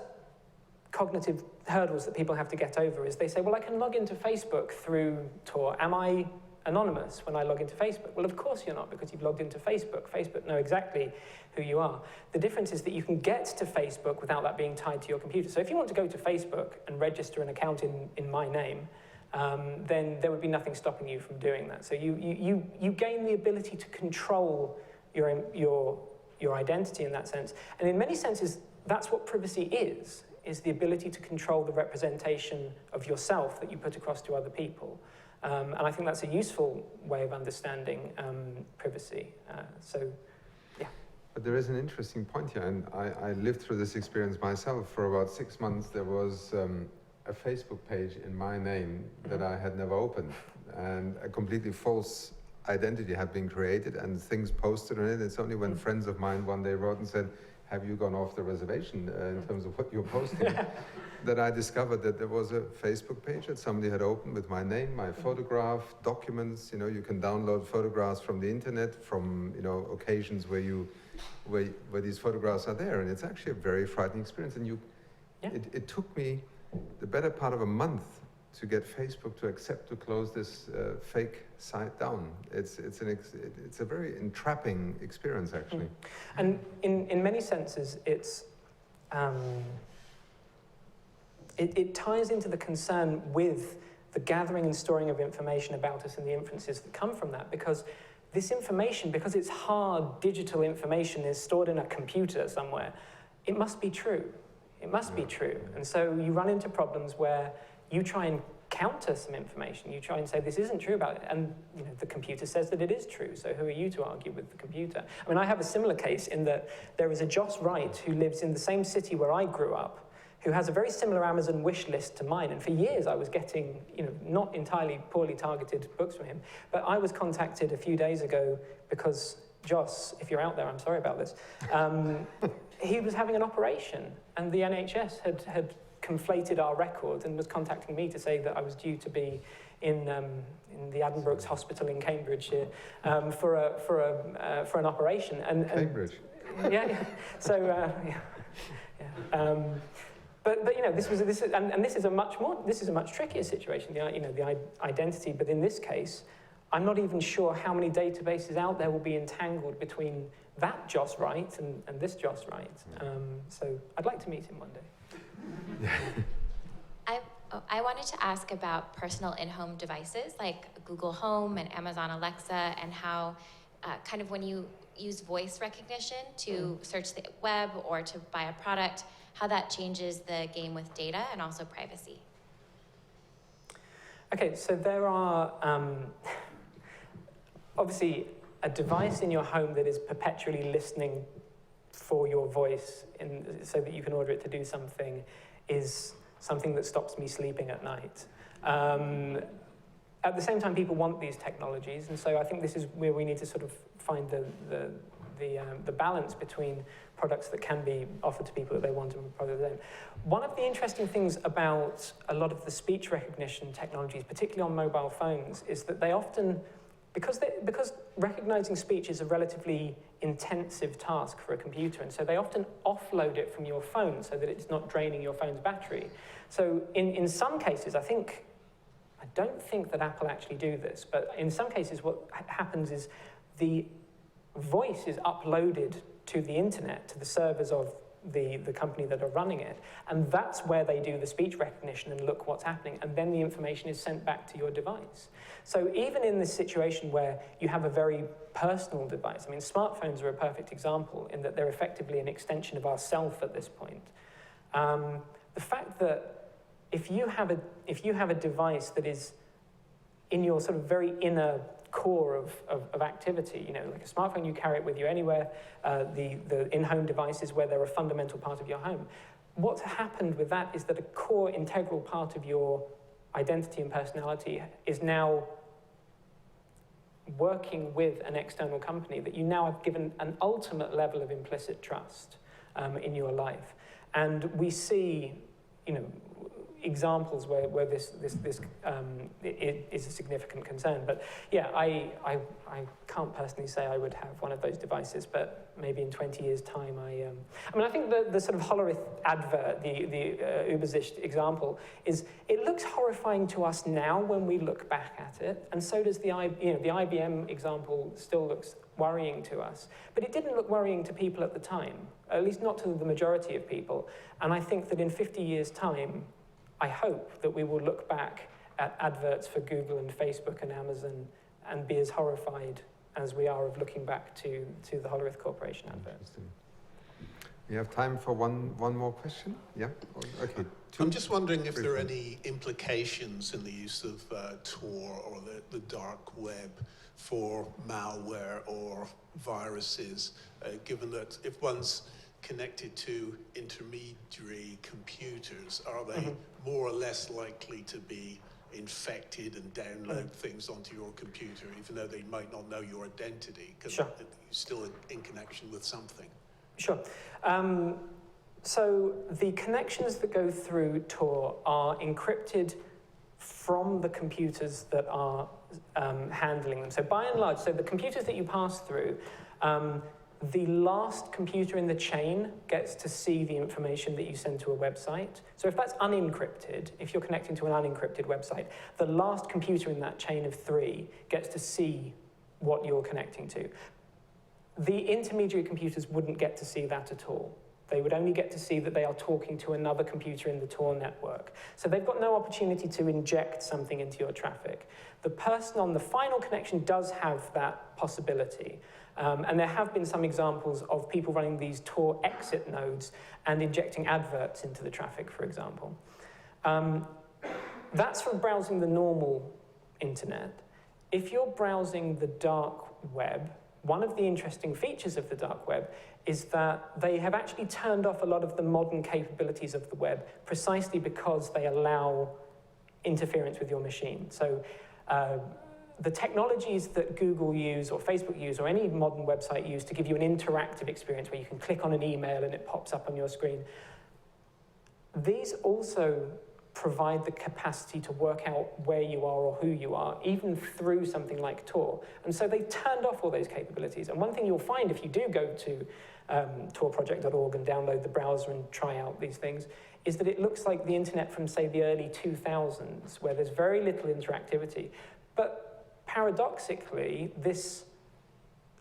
cognitive hurdles that people have to get over is they say, well, I can log into Facebook through Tor. Am I anonymous when I log into Facebook? Well, of course you're not, because you've logged into Facebook. Facebook know exactly who you are. The difference is that you can get to Facebook without that being tied to your computer. So if you want to go to Facebook and register an account in my name, then there would be nothing stopping you from doing that. So you gain the ability to control your identity in that sense. And in many senses, that's what privacy is the ability to control the representation of yourself that you put across to other people. And I think that's a useful way of understanding privacy. So, yeah. But there is an interesting point here, and I lived through this experience myself. For about 6 months, there was a Facebook page in my name that I had never opened, and a completely false identity had been created and things posted on it. It's only when friends of mine one day wrote and said, have you gone off the reservation in terms of what you're posting, that I discovered that there was a Facebook page that somebody had opened with my name, my photograph, documents. You know, you can download photographs from the internet, from, you know, occasions where these photographs are there, and it's actually a very frightening experience. And it took me the better part of a month to get Facebook to accept to close this fake site down. It's a very entrapping experience, actually. And in many senses, it ties into the concern with the gathering and storing of information about us and the inferences that come from that, because this information, because it's hard digital information, is stored in a computer somewhere, it must be true. It must be true. And so you run into problems where you try and counter some information. You try and say, this isn't true about it. And you know, the computer says that it is true. So who are you to argue with the computer? I mean, I have a similar case in that there is a Joss Wright who lives in the same city where I grew up, who has a very similar Amazon wish list to mine. And for years I was getting, you know, not entirely poorly targeted books from him. But I was contacted a few days ago because Joss, if you're out there, I'm sorry about this. He was having an operation, and the NHS had conflated our record and was contacting me to say that I was due to be in the Addenbrooke's Hospital in Cambridge for an operation. And Cambridge. Yeah. So But you know, this is a much trickier situation. The identity. But in this case, I'm not even sure how many databases out there will be entangled between that Joss Wright and this Joss Wright. So I'd like to meet him one day. I wanted to ask about personal in-home devices like Google Home and Amazon Alexa, and how kind of when you use voice recognition to search the web or to buy a product, how that changes the game with data and also privacy. Okay, so there are obviously a device in your home that is perpetually listening for your voice so that you can order it to do something is something that stops me sleeping at night. At the same time, people want these technologies, and so I think this is where we need to sort of find the balance between products that can be offered to people that they want and products that they don't. One of the interesting things about a lot of the speech recognition technologies, particularly on mobile phones, is that they often, because recognizing speech is a relatively intensive task for a computer, and so they often offload it from your phone so that it's not draining your phone's battery. So in some cases, I don't think that Apple actually do this, but in some cases what happens is the voice is uploaded to the internet, to the servers of the company that are running it, and that's where they do the speech recognition and look what's happening, and then the information is sent back to your device. So even in this situation where you have a very personal device, I mean, smartphones are a perfect example in that they're effectively an extension of ourself at this point. The fact that if you have a device that is in your sort of very inner core of activity, you know, like a smartphone, you carry it with you anywhere, the in-home devices where they're a fundamental part of your home. What's happened with that is that a core integral part of your identity and personality is now working with an external company that you now have given an ultimate level of implicit trust in your life. And we see, you know, examples where this is a significant concern. But yeah, I can't personally say I would have one of those devices, but maybe in 20 years' time I mean, I think the sort of Hollerith advert, the Übersicht example, it looks horrifying to us now when we look back at it, and so does the IBM example still looks worrying to us. But it didn't look worrying to people at the time, at least not to the majority of people. And I think that in 50 years' time, I hope that we will look back at adverts for Google and Facebook and Amazon and be as horrified as we are of looking back to the Hollerith Corporation adverts. We have time for one more question. Yeah? Okay. I'm just wondering if there are any implications in the use of Tor or the dark web for malware or viruses, given that if one's connected to intermediary computers, are they more or less likely to be infected and download things onto your computer, even though they might not know your identity, because you're still in connection with something? Sure. So the connections that go through Tor are encrypted from the computers that are handling them. So by and large, so the computers that you pass through, the last computer in the chain gets to see the information that you send to a website. So if that's unencrypted, if you're connecting to an unencrypted website, the last computer in that chain of 3 gets to see what you're connecting to. The intermediary computers wouldn't get to see that at all. They would only get to see that they are talking to another computer in the Tor network. So they've got no opportunity to inject something into your traffic. The person on the final connection does have that possibility. And there have been some examples of people running these Tor exit nodes and injecting adverts into the traffic, for example. That's for browsing the normal internet. If you're browsing the dark web, one of the interesting features of the dark web is that they have actually turned off a lot of the modern capabilities of the web precisely because they allow interference with your machine. So the technologies that Google use or Facebook use or any modern website use to give you an interactive experience where you can click on an email and it pops up on your screen, these also provide the capacity to work out where you are or who you are, even through something like Tor. And so they've turned off all those capabilities. And one thing you'll find if you do go to torproject.org and download the browser and try out these things, is that it looks like the internet from, say, the early 2000s, where there's very little interactivity. But paradoxically, this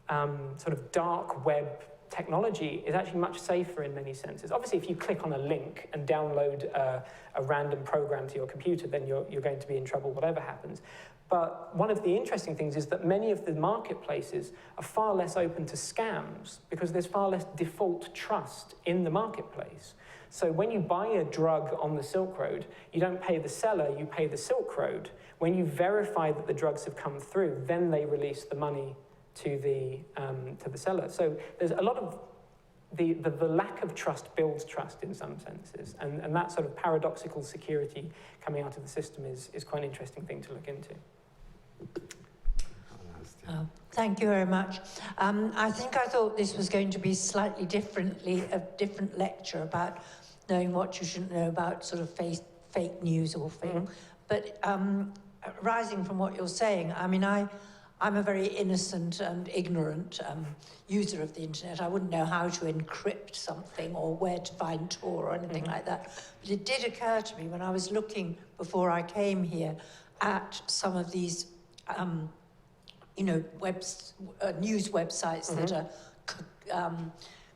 sort of dark web technology is actually much safer in many senses. Obviously, if you click on a link and download a random program to your computer, then you're going to be in trouble, whatever happens. But one of the interesting things is that many of the marketplaces are far less open to scams because there's far less default trust in the marketplace. So when you buy a drug on the Silk Road, you don't pay the seller, you pay the Silk Road. When you verify that the drugs have come through, then they release the money to the seller. So there's a lot of the lack of trust builds trust in some senses, and that sort of paradoxical security coming out of the system is quite an interesting thing to look into. Oh, thank you very much. I thought this was going to be slightly a different lecture about knowing what you shouldn't know about sort of fake news or fake. Mm-hmm. But rising from what you're saying, I mean, I'm a very innocent and ignorant user of the internet. I wouldn't know how to encrypt something or where to find Tor or anything like that. But it did occur to me when I was looking before I came here at some of these, news websites that are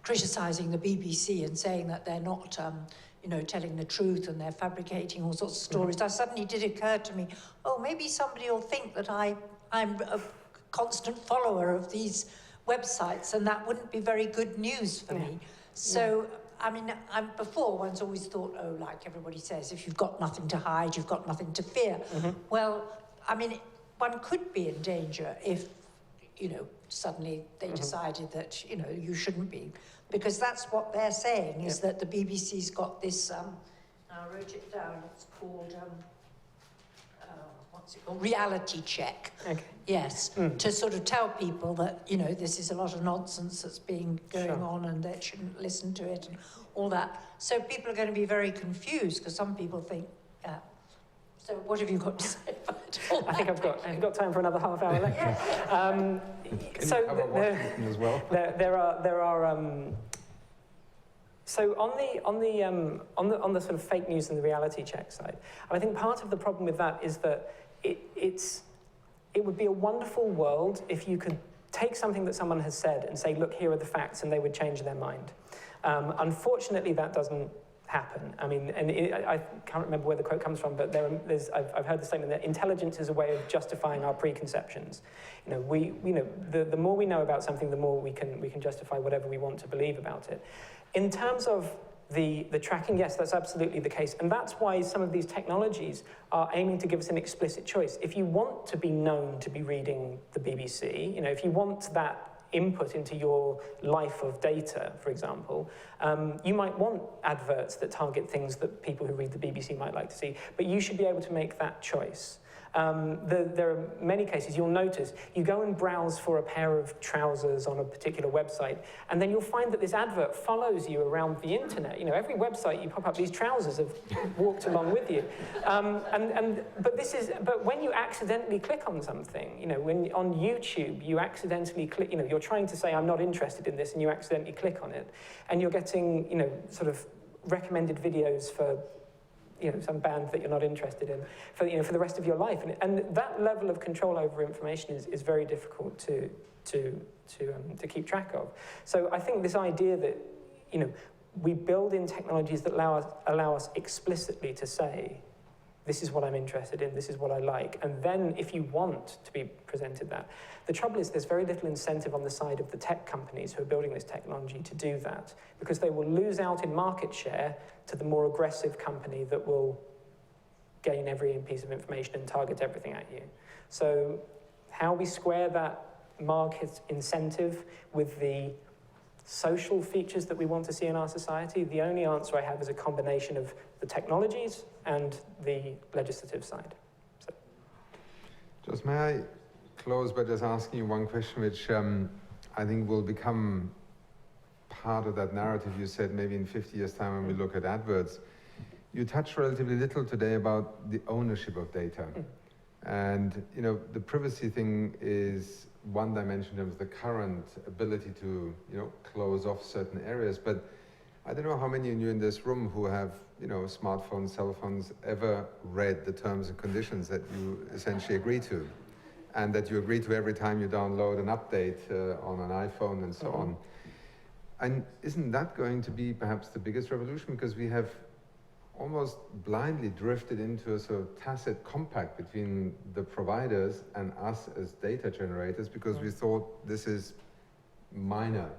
criticising the BBC and saying that they're not, telling the truth and they're fabricating all sorts of stories. That suddenly did occur to me, maybe somebody will think that I'm a constant follower of these websites, and that wouldn't be very good news for me. So, I mean, before one's always thought, like everybody says, if you've got nothing to hide, you've got nothing to fear. Well, I mean, one could be in danger if, suddenly they decided that, you shouldn't be. Because that's what they're saying, is that the BBC's got this, I wrote it down, it's called, what's it called? Reality check. Okay. Yes, to sort of tell people that, this is a lot of nonsense that's going on and they shouldn't listen to it and all that. So people are going to be very confused because some people think, so what have you got to say about all that? I think I've got time for another half-hour lecture. As well? There are so on the sort of fake news and the reality check side, I think part of the problem with that is that it would be a wonderful world if you could take something that someone has said and say, look, here are the facts, and they would change their mind. Unfortunately, that doesn't happen. I mean, and I can't remember where the quote comes from, but I've heard the statement that intelligence is a way of justifying our preconceptions. The more we know about something, the more we can justify whatever we want to believe about it. In terms of the tracking, yes, that's absolutely the case. And that's why some of these technologies are aiming to give us an explicit choice. If you want to be known to be reading the BBC, if you want that input into your life of data, for example, you might want adverts that target things that people who read the BBC might like to see, but you should be able to make that choice. There are many cases, you'll notice, you go and browse for a pair of trousers on a particular website, and then you'll find that this advert follows you around the internet. Every website you pop up, these trousers have walked along with you. But when you accidentally click on something, when on YouTube you accidentally click, you're trying to say, I'm not interested in this, and you accidentally click on it, and you're getting, sort of recommended videos for some band that you're not interested in for the rest of your life, and that level of control over information is very difficult to keep track of. So I think this idea that we build in technologies that allow us explicitly to say, this is what I'm interested in, this is what I like, and then if you want to be presented that. The trouble is there's very little incentive on the side of the tech companies who are building this technology to do that, because they will lose out in market share to the more aggressive company that will gain every piece of information and target everything at you. So how we square that market incentive with the social features that we want to see in our society, the only answer I have is a combination of the technologies and the legislative side. So. Just may I close by just asking you one question, which I think will become part of that narrative you said maybe in 50 years' time when we look at adverts. You touched relatively little today about the ownership of data. And, the privacy thing is one dimension in terms of the current ability to, close off certain areas. But I don't know how many of you in this room who have, smartphones, cell phones, ever read the terms and conditions that you essentially agree to, and that you agree to every time you download an update on an iPhone and so on. And isn't that going to be perhaps the biggest revolution? Because we have almost blindly drifted into a sort of tacit compact between the providers and us as data generators, because we thought this is minor.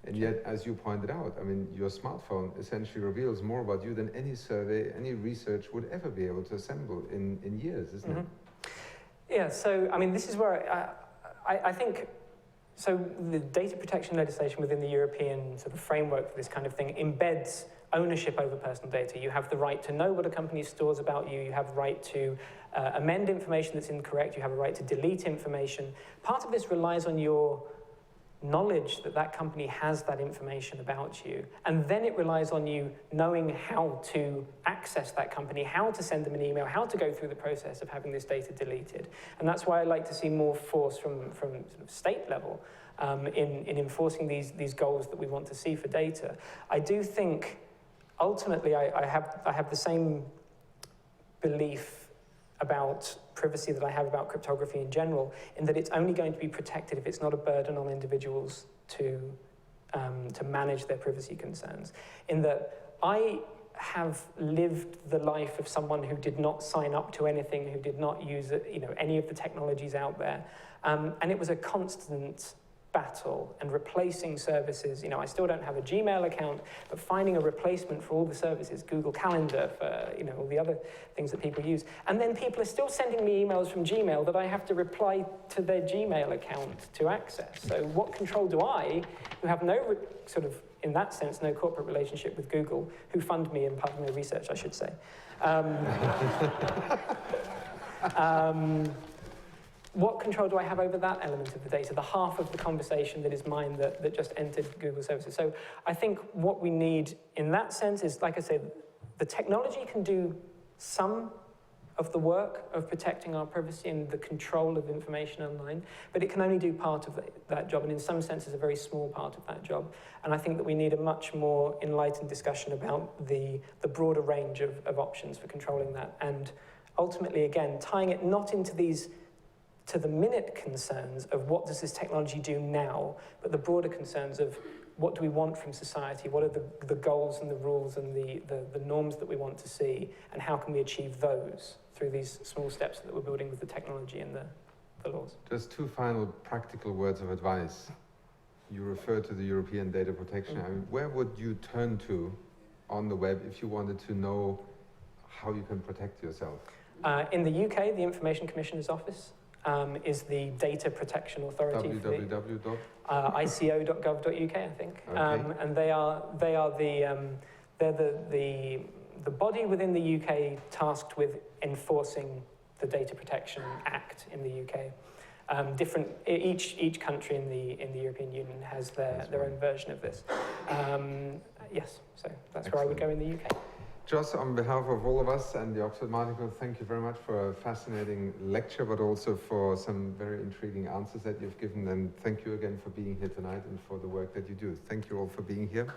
And yet, as you pointed out, I mean, your smartphone essentially reveals more about you than any survey, any research would ever be able to assemble in years, isn't it? Yeah, so, I mean, this is where I think, so the data protection legislation within the European sort of framework for this kind of thing embeds ownership over personal data. You have the right to know what a company stores about you. You have the right to amend information that's incorrect. You have a right to delete information. Part of this relies on your knowledge that that company has that information about you. And then it relies on you knowing how to access that company, how to send them an email, how to go through the process of having this data deleted. And that's why I like to see more force from sort of state level in enforcing these goals that we want to see for data. I do think, ultimately, I have the same belief about privacy that I have about cryptography in general, in that it's only going to be protected if it's not a burden on individuals to manage their privacy concerns. In that I have lived the life of someone who did not sign up to anything, who did not use any of the technologies out there, and it was a constant battle and replacing services. I still don't have a Gmail account, but finding a replacement for all the services, Google Calendar, for all the other things that people use. And then people are still sending me emails from Gmail that I have to reply to their Gmail account to access. So what control do I, who have no sort of, in that sense, no corporate relationship with Google, who fund me and part of my research, I should say. What control do I have over that element of the data, the half of the conversation that is mine that just entered Google services? So I think what we need in that sense is, like I said, the technology can do some of the work of protecting our privacy and the control of information online, but it can only do part of that job, and in some senses a very small part of that job. And I think that we need a much more enlightened discussion about the broader range of options for controlling that, and ultimately, again, tying it not into these to-the-minute concerns of what does this technology do now, but the broader concerns of what do we want from society, what are the goals and the rules and the norms that we want to see, and how can we achieve those through these small steps that we're building with the technology and the laws. Just two final practical words of advice. You refer to the European data protection. I mean, where would you turn to on the web if you wanted to know how you can protect yourself? In the UK, the Information Commissioner's Office is the Data Protection Authority. ico.gov.uk, I think. Okay. And they're the body within the UK tasked with enforcing the Data Protection Act in the UK. Each country in the European Union has their own version of this. Yes, so that's where I would go in the UK. Joss, on behalf of all of us and the Oxford Martin School, thank you very much for a fascinating lecture, but also for some very intriguing answers that you've given. And thank you again for being here tonight and for the work that you do. Thank you all for being here.